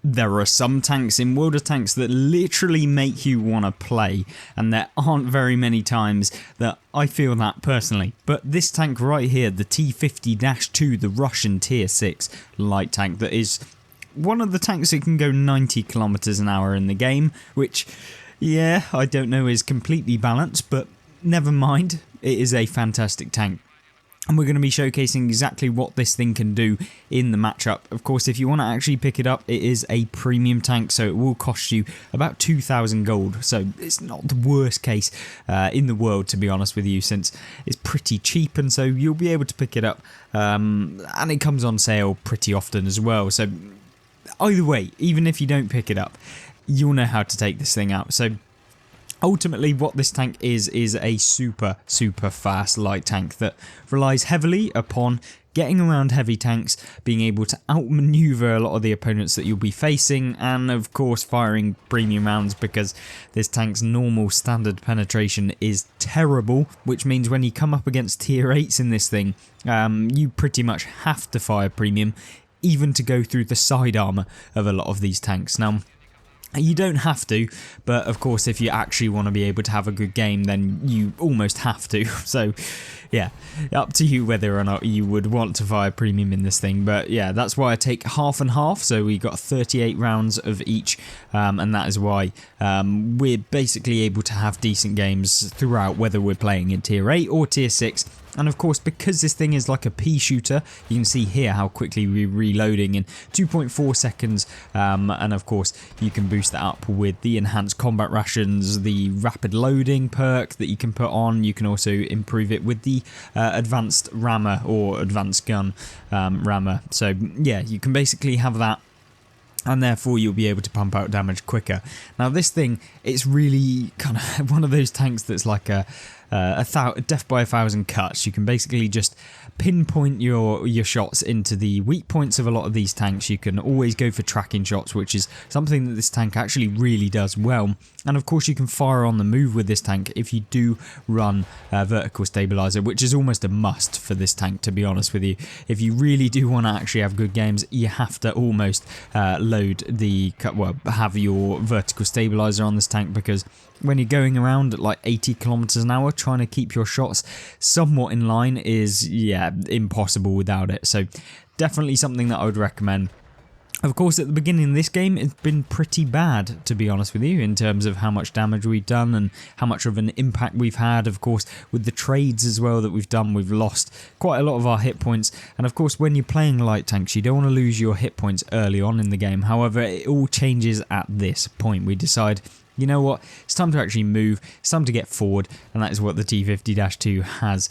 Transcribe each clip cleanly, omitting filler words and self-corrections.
There are some tanks in World of Tanks that literally make you want to play, and there aren't very many times that I feel that personally. But this tank right here, the T-50-2, the Russian tier 6 light tank, that is one of the tanks that can go 90 kilometers an hour in the game, which, yeah, I don't know is completely balanced, but never mind, it is a fantastic tank. And we're going to be showcasing exactly what this thing can do in the matchup. Of course, if you want to actually pick it up, it is a premium tank, so it will cost you about 2,000 gold. So it's not the worst case in the world, to be honest with you, since it's pretty cheap, and so you'll be able to pick it up. And it comes on sale pretty often as well. So either way, even if you don't pick it up, you'll know how to take this thing out. So ultimately, what this tank is a super fast light tank that relies heavily upon getting around heavy tanks, being able to outmaneuver a lot of the opponents that you'll be facing, and of course firing premium rounds, because this tank's normal standard penetration is terrible, which means when you come up against tier 8s in this thing, you pretty much have to fire premium, even to go through the side armour of a lot of these tanks. Now, you don't have to, but of course if you actually want to be able to have a good game, then you almost have to. So yeah, up to you whether or not you would want to fire premium in this thing. But yeah, that's why I take half and half, so we got 38 rounds of each, and that is why we're basically able to have decent games throughout, whether we're playing in tier 8 or tier 6. And of course, because this thing is like a pea shooter, you can see here how quickly we're reloading in 2.4 seconds. And of course, you can boost that up with the enhanced combat rations, the rapid loading perk that you can put on. You can also improve it with the advanced rammer or advanced gun rammer. So yeah, you can basically have that, and therefore you'll be able to pump out damage quicker. Now this thing, it's really kind of one of those tanks that's like a death by 1,000 cuts. You can basically just pinpoint your shots into the weak points of a lot of these tanks. You can always go for tracking shots, which is something that this tank actually really does well. And of course you can fire on the move with this tank if you do run vertical stabilizer, which is almost a must for this tank, to be honest with you. If you really do want to actually have good games, you have to almost have your vertical stabilizer on this tank, because when you're going around at like 80 kilometers an hour, trying to keep your shots somewhat in line is, yeah, impossible without it. So definitely something that I would recommend. Of course, at the beginning of this game, it's been pretty bad, to be honest with you, in terms of how much damage we've done and how much of an impact we've had. Of course, with the trades as well that we've done, we've lost quite a lot of our hit points. And of course, when you're playing light tanks, you don't want to lose your hit points early on in the game. However, it all changes at this point. We decide, you know what, it's time to actually move, it's time to get forward, and that is what the T-50-2 has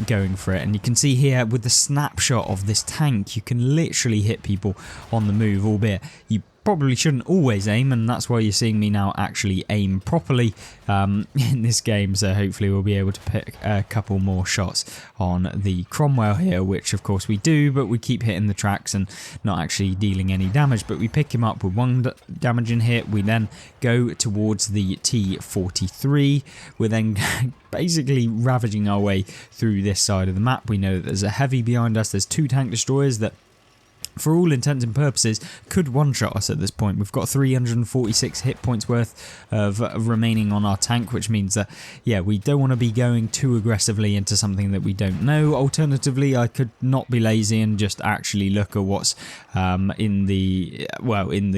going for it. And you can see here with the snapshot of this tank, you can literally hit people on the move, albeit you probably shouldn't always aim, and that's why you're seeing me now actually aim properly in this game. So hopefully we'll be able to pick a couple more shots on the Cromwell here, which of course we do, but we keep hitting the tracks and not actually dealing any damage. But we pick him up with 1 damaging hit. We then go towards the T-43. We're then basically ravaging our way through this side of the map. We know that there's a heavy behind us. There's 2 tank destroyers that, for all intents and purposes, could one-shot us at this point. We've got 346 hit points worth of remaining on our tank, which means that, yeah, we don't want to be going too aggressively into something that we don't know. Alternatively, I could not be lazy and just actually look at what's in the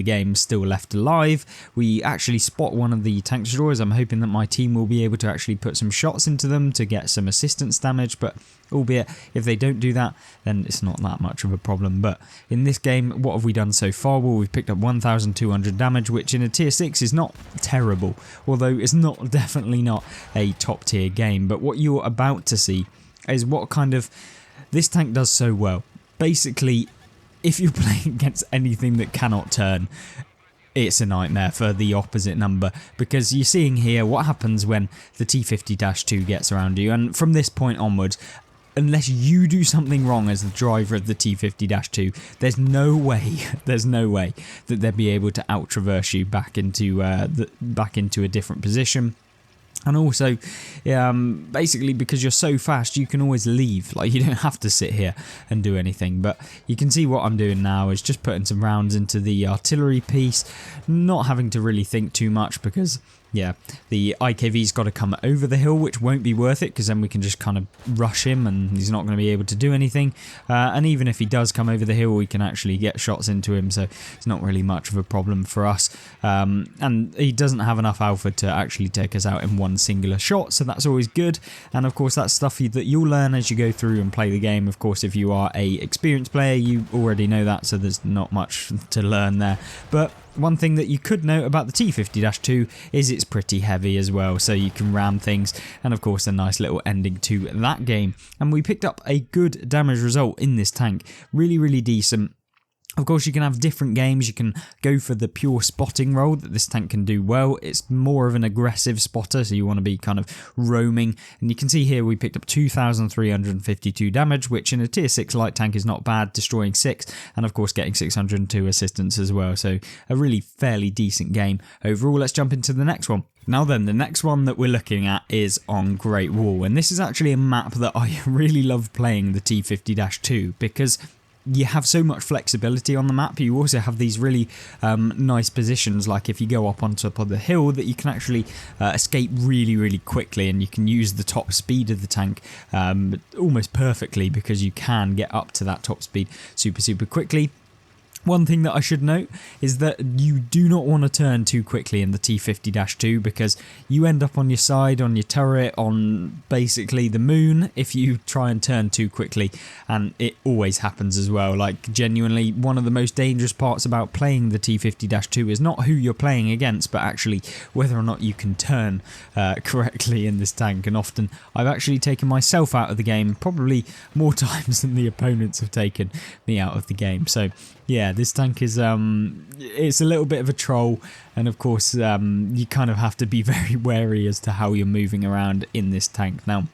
game still left alive. We actually spot one of the tank destroyers. I'm hoping that my team will be able to actually put some shots into them to get some assistance damage, but albeit if they don't do that, then it's not that much of a problem. But in this game, what have we done so far? Well, we've picked up 1,200 damage, which in a tier 6 is not terrible, although it's definitely not a top tier game. But what you're about to see is what kind of this tank does so well. Basically, if you're playing against anything that cannot turn, it's a nightmare for the opposite number, because you're seeing here what happens when the T-50-2 gets around you, and from this point onwards, unless you do something wrong as the driver of the T-50-2, there's no way that they'll be able to out-traverse you back into a different position. And also, basically, because you're so fast, you can always leave. Like, you don't have to sit here and do anything. But you can see what I'm doing now is just putting some rounds into the artillery piece, not having to really think too much because, yeah, the IKV's got to come over the hill, which won't be worth it because then we can just kind of rush him and he's not going to be able to do anything. And even if he does come over the hill, we can actually get shots into him, so it's not really much of a problem for us. And he doesn't have enough alpha to actually take us out in one singular shot, so that's always good. And of course, that's stuff that you'll learn as you go through and play the game. Of course, if you are a experienced player, you already know that, so there's not much to learn there. But one thing that you could note about the T50-2 is it's pretty heavy as well, so you can ram things, and of course a nice little ending to that game. And we picked up a good damage result in this tank, really decent. Of course, you can have different games. You can go for the pure spotting role that this tank can do well. It's more of an aggressive spotter, so you want to be kind of roaming. And you can see here we picked up 2,352 damage, which in a tier 6 light tank is not bad, destroying 6, and of course getting 602 assistance as well. So a really fairly decent game overall. Let's jump into the next one. Now then, the next one that we're looking at is on Great Wall, and this is actually a map that I really love playing, the T50-2, because you have so much flexibility on the map. You also have these really nice positions, like if you go up on top of the hill, that you can actually escape really quickly, and you can use the top speed of the tank almost perfectly because you can get up to that top speed super quickly. One thing that I should note is that you do not want to turn too quickly in the T50-2 because you end up on your side, on your turret, on basically the moon if you try and turn too quickly, and it always happens as well. Like, genuinely, one of the most dangerous parts about playing the T50-2 is not who you're playing against, but actually whether or not you can turn correctly in this tank. And often I've actually taken myself out of the game probably more times than the opponents have taken me out of the game. So yeah, this tank is it's a little bit of a troll, and of course you kind of have to be very wary as to how you're moving around in this tank. Now,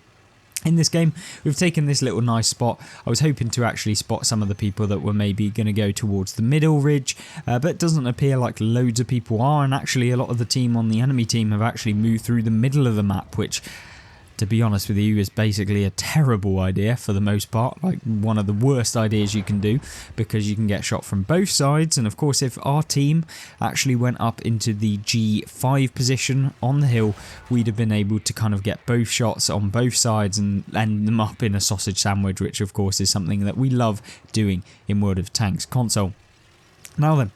in this game, we've taken this little nice spot. I was hoping to actually spot some of the people that were maybe going to go towards the middle ridge, but it doesn't appear like loads of people are, and actually a lot of the team on the enemy team have actually moved through the middle of the map, which, to be honest with you, is basically a terrible idea for the most part, like one of the worst ideas you can do, because you can get shot from both sides. And of course, if our team actually went up into the G5 position on the hill, we'd have been able to kind of get both shots on both sides and end them up in a sausage sandwich, which of course is something that we love doing in World of Tanks console. Now then,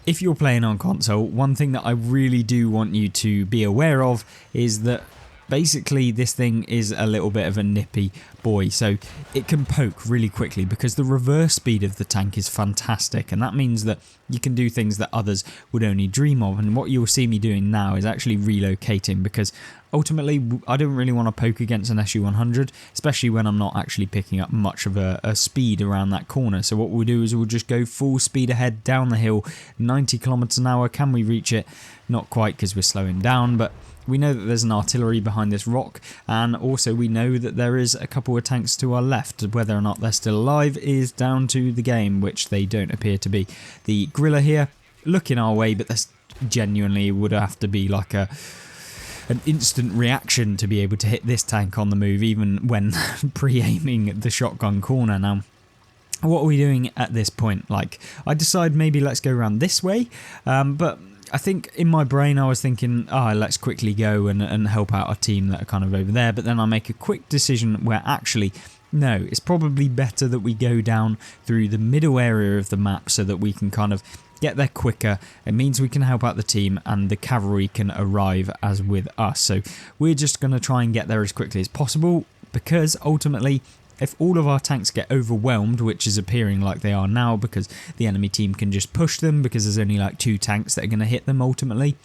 if you're playing on console, one thing that I really do want you to be aware of is that basically this thing is a little bit of a nippy boy, so it can poke really quickly because the reverse speed of the tank is fantastic, and that means that you can do things that others would only dream of. And what you'll see me doing now is actually relocating, because ultimately I don't really want to poke against an SU-100, especially when I'm not actually picking up much of a speed around that corner. So what we'll do is we'll just go full speed ahead down the hill, 90 kilometers an hour. Can we reach it? Not quite, because we're slowing down, but we know that there's an artillery behind this rock, and also we know that there is a couple of tanks to our left. Whether or not they're still alive is down to the game, which they don't appear to be. The Grilla here, looking our way, but this genuinely would have to be like an instant reaction to be able to hit this tank on the move, even when pre-aiming the shotgun corner. Now, what are we doing at this point? Like, I decide maybe let's go around this way, but I think in my brain I was thinking, let's quickly go and help out our team that are kind of over there. But then I make a quick decision where actually, no, it's probably better that we go down through the middle area of the map so that we can kind of get there quicker. It means we can help out the team and the cavalry can arrive as with us. So we're just going to try and get there as quickly as possible, because ultimately, if all of our tanks get overwhelmed, which is appearing like they are now because the enemy team can just push them because there's only like 2 tanks that are going to hit them ultimately.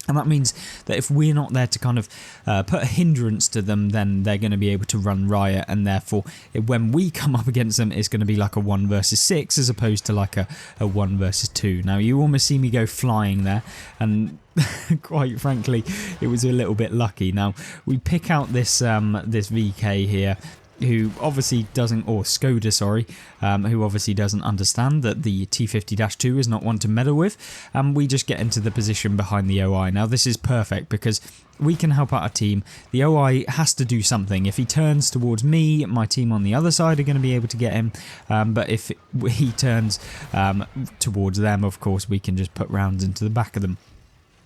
And that means that if we're not there to kind of put a hindrance to them, then they're going to be able to run riot, and therefore when we come up against them, it's going to be like a 1 versus 6 as opposed to like a 1 versus 2. Now, you almost see me go flying there, and quite frankly, it was a little bit lucky. Now, we pick out this VK here, who obviously doesn't, or Skoda, sorry, who obviously doesn't understand that the T50-2 is not one to meddle with, and we just get into the position behind the OI. Now this is perfect because we can help out a team. The OI has to do something. If he turns towards me, my team on the other side are going to be able to get him, but if he turns towards them, of course, we can just put rounds into the back of them.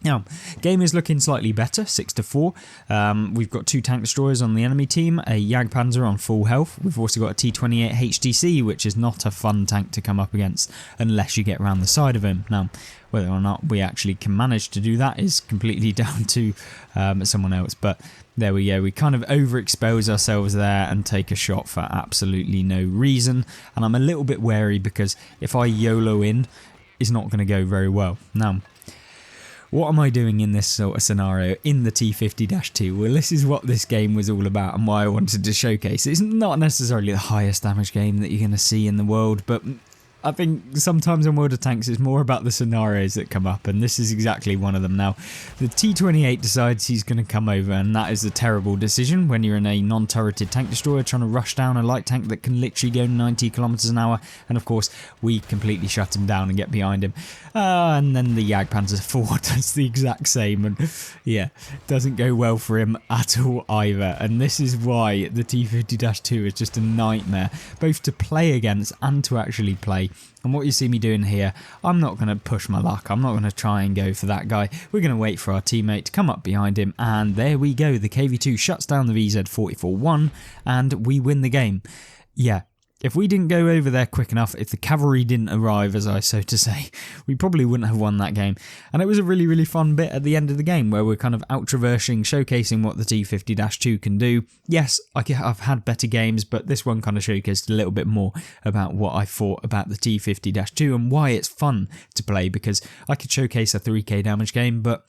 Now, game is looking slightly better, 6-4. We've got 2 tank destroyers on the enemy team, a Jagdpanzer on full health. We've also got a T28 HTC, which is not a fun tank to come up against unless you get around the side of him. Now, whether or not we actually can manage to do that is completely down to someone else, but there we go. We kind of overexpose ourselves there and take a shot for absolutely no reason, and I'm a little bit wary because if I YOLO in, it's not going to go very well. Now, what am I doing in this sort of scenario in the T50-2? Well, this is what this game was all about and why I wanted to showcase. It's not necessarily the highest damage game that you're going to see in the world, but I think sometimes on World of Tanks it's more about the scenarios that come up, and this is exactly one of them. Now, the T28 decides he's going to come over, and that is a terrible decision when you're in a non-turreted tank destroyer trying to rush down a light tank that can literally go 90 kilometers an hour, and of course we completely shut him down and get behind him. And then the Jagdpanzer 4 does the exact same, and yeah, doesn't go well for him at all either. And this is why the T50-2 is just a nightmare, both to play against and to actually play. And what you see me doing here, I'm not going to push my luck. I'm not going to try and go for that guy. We're going to wait for our teammate to come up behind him, and there we go. The KV2 shuts down the VZ-44-1 and we win the game. Yeah. If we didn't go over there quick enough, if the cavalry didn't arrive, as I so to say, we probably wouldn't have won that game. And it was a really, really fun bit at the end of the game where we're kind of out-traversing, showcasing what the T50-2 can do. Yes, I've had better games, but this one kind of showcased a little bit more about what I thought about the T50-2 and why it's fun to play, because I could showcase a 3k damage game, but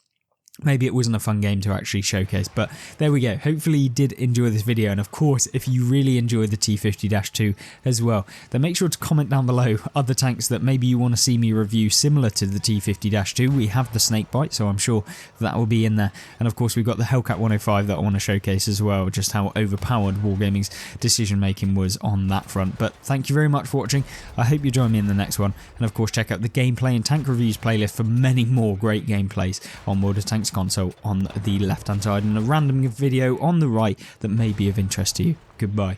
maybe it wasn't a fun game to actually showcase. But there we go. Hopefully you did enjoy this video, and of course if you really enjoyed the T50-2 as well, then make sure to comment down below other tanks that maybe you want to see me review similar to the T50-2. We have the Snakebite, so I'm sure that will be in there, and of course we've got the Hellcat 105 that I want to showcase as well, just how overpowered Wargaming's decision making was on that front. But thank you very much for watching. I hope you join me in the next one, and of course check out the gameplay and tank reviews playlist for many more great gameplays on Wot Console on the left hand side, and a random video on the right that may be of interest to you. Goodbye.